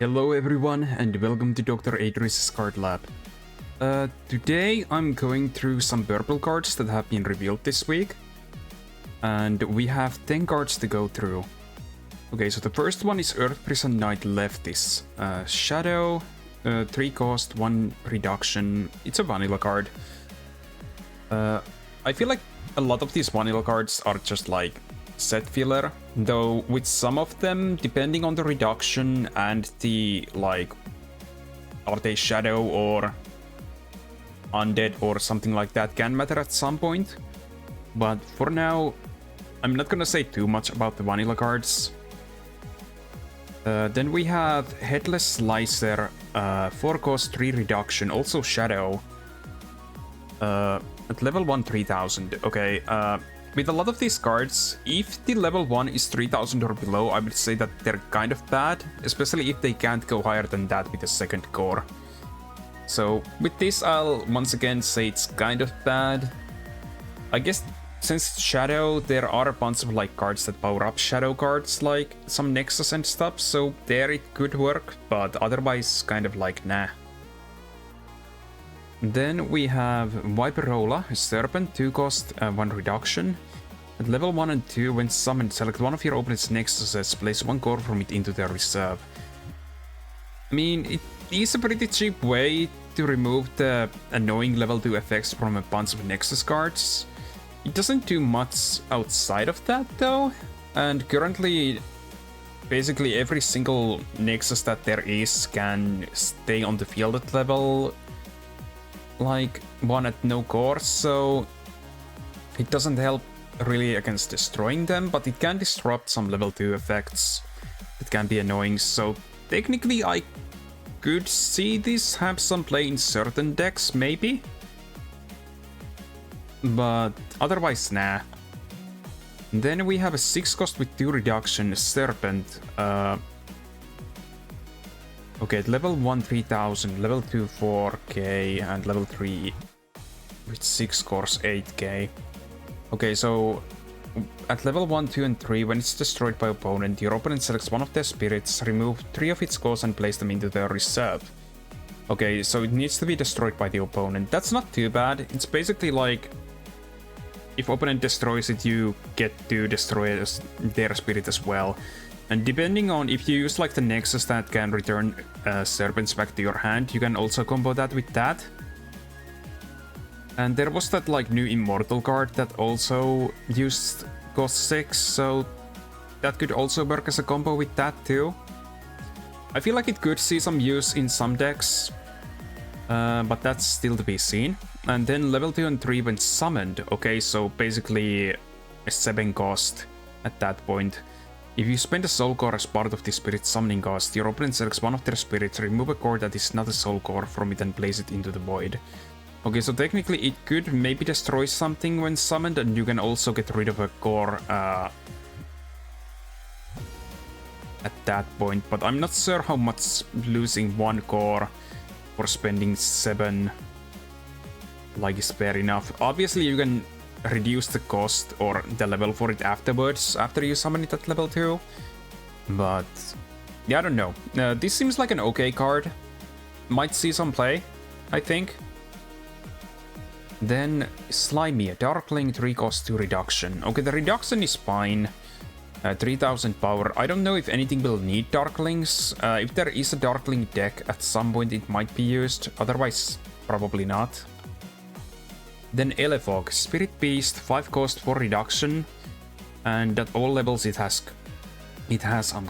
Hello everyone and welcome to DrAdreus card lab. Today I'm going through some purple cards that have been revealed this week. And we have 10 cards to go through. Okay, so the first one is Earth Prison Knight Leftis. Shadow, 3 cost, 1 reduction. It's a vanilla card. I feel like a lot of these vanilla cards are just like set filler, though with some of them, depending on the reduction and the like, are they shadow or undead or something like that, can matter at some point. But for now, I'm not gonna say too much about the vanilla cards. Then we have Headless Slicer, 4 cost, 3 reduction, also shadow. At level 1, 3000. Okay, with a lot of these cards, if the level 1 is 3000 or below, I would say that they're kind of bad, especially if they can't go higher than that with a second core. So with this, I'll once again say it's kind of bad. I guess since it's Shadow, there are a bunch of like cards that power up Shadow cards, like some Nexus and stuff, so there it could work, but otherwise kind of like nah. Then we have Wiperola, Serpent, 2 cost, 1 reduction. At level 1 and 2, when summoned, select one of your opponent's nexuses, place 1 core from it into their reserve. I mean, it is a pretty cheap way to remove the annoying level 2 effects from a bunch of Nexus cards. It doesn't do much outside of that though, and currently basically every single Nexus that there is can stay on the field at level like 1 at no core, so it doesn't help really against destroying them, but it can disrupt some level 2 effects that can be annoying, so technically I could see this have some play in certain decks, maybe, but otherwise nah. Then we have a 6 cost with 2 reduction, Serpent. Okay, at level 1, 3000, level 2, 4k, and level 3 with 6 cores, 8k. Okay, so at level 1, 2, and 3, when it's destroyed by opponent, your opponent selects one of their spirits, remove 3 of its cores, and place them into their reserve. Okay, so it needs to be destroyed by the opponent. That's not too bad. It's basically like, if opponent destroys it, you get to destroy their spirit as well. And depending on if you use like the Nexus that can return Serpents back to your hand, you can also combo that with that. And there was that like new Immortal card that also used cost 6, so that could also work as a combo with that too. I feel like it could see some use in some decks, but that's still to be seen. And then level 2 and 3 when summoned. Okay, so basically a 7 cost at that point. If you spend a soul core as part of the spirit summoning cost, your opponent selects one of their spirits, remove a core that is not a soul core from it and place it into the void. Okay, so technically it could maybe destroy something when summoned, and you can also get rid of a core at that point, but I'm not sure how much losing 1 core for spending 7 like is fair enough. Obviously you can reduce the cost or the level for it afterwards, after you summon it at level 2. But yeah, I don't know. This seems like an okay card. Might see some play, I think. Then Slimey, a Darkling, 3 cost, 2 reduction. Okay, the reduction is fine. 3000 power. I don't know if anything will need Darklings. If there is a Darkling deck at some point it might be used, otherwise probably not. Then Elefog, Spirit Beast, 5 cost, 4 reduction, and at all levels it has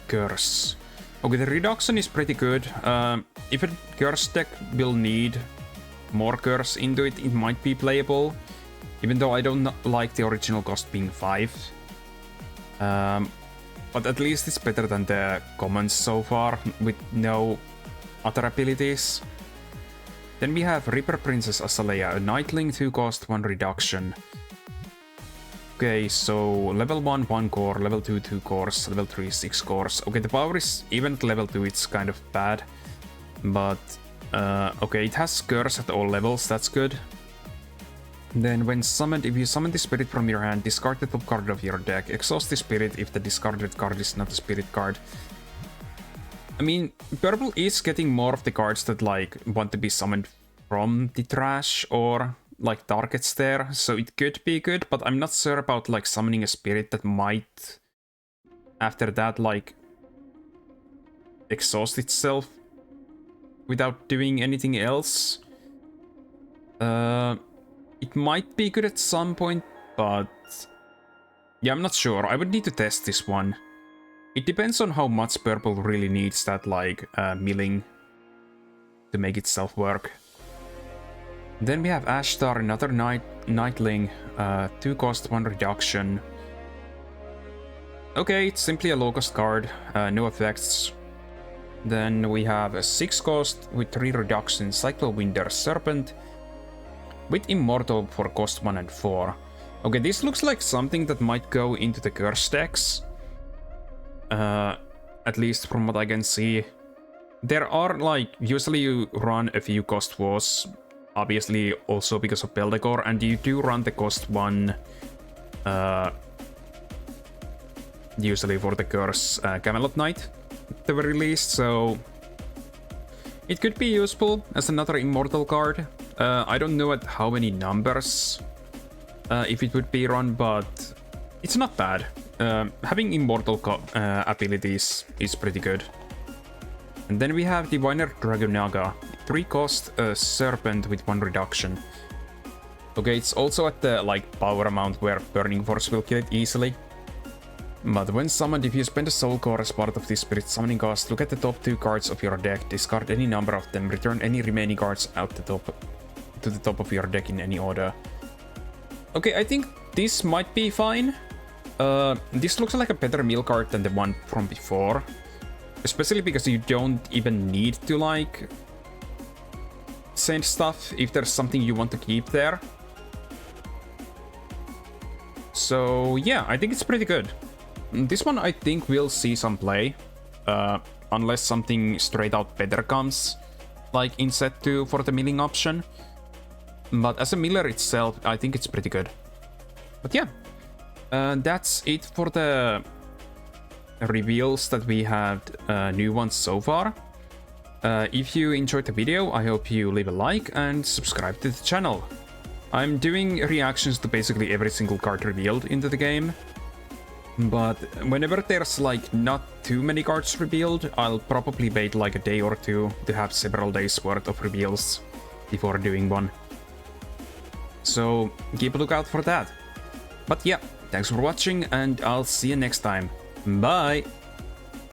Curse. Okay, the reduction is pretty good. If a Curse deck will need more Curse into it, it might be playable, even though I don't like the original cost being 5. But at least it's better than the commons so far, with no other abilities. Then we have Reaper Princess Azalea, a Nightling, 2 cost, 1 reduction. Okay, so level 1, 1 core, level 2, 2 cores, level 3, 6 cores. Okay, the power is even at level 2, it's kind of bad. But, okay, it has Curse at all levels, that's good. Then when summoned, if you summon the spirit from your hand, discard the top card of your deck. Exhaust the spirit if the discarded card is not a spirit card. I mean, purple is getting more of the cards that like want to be summoned from the trash or like targets there, so it could be good, but I'm not sure about like summoning a spirit that might after that like exhaust itself without doing anything else. It might be good at some point, but yeah, I'm not sure. I would need to test this one. It depends on how much purple really needs that like milling to make itself work. Then we have Ashtar, another Nightling, 2 cost, 1 reduction. Okay, it's simply a low cost card, no effects. Then we have a 6 cost with 3 reductions, Cyclowinder Serpent, with Immortal for cost 1 and 4. Okay, this looks like something that might go into the curse decks. At least from what I can see. There are like, usually you run a few cost wars, obviously also because of Beldegor, and you do run the cost 1 usually for the curse Camelot Knight at the very least, so it could be useful as another immortal card. I don't know at how many numbers if it would be run, but it's not bad. Having immortal abilities is pretty good. And then we have the Weiner Dragon 3 cost, Serpent with 1 reduction. Okay, it's also at the like power amount where Burning Force will kill it easily. But when summoned, if you spend a soul core as part of this spirit summoning cost, look at the top 2 cards of your deck, discard any number of them, return any remaining cards out to the top of your deck in any order. Okay, I think this might be fine. This looks like a better mill card than the one from before. Especially because you don't even need to like send stuff if there's something you want to keep there. So yeah, I think it's pretty good. This one I think will see some play, unless something straight out better comes, like in set 2 for the milling option. But as a miller itself, I think it's pretty good. But yeah, that's it for the reveals that we had, new ones so far. If you enjoyed the video, I hope you leave a like and subscribe to the channel. I'm doing reactions to basically every single card revealed into the game. But whenever there's like not too many cards revealed, I'll probably wait like a day or two to have several days worth of reveals before doing one. So keep a lookout for that. But yeah, thanks for watching and I'll see you next time. Bye!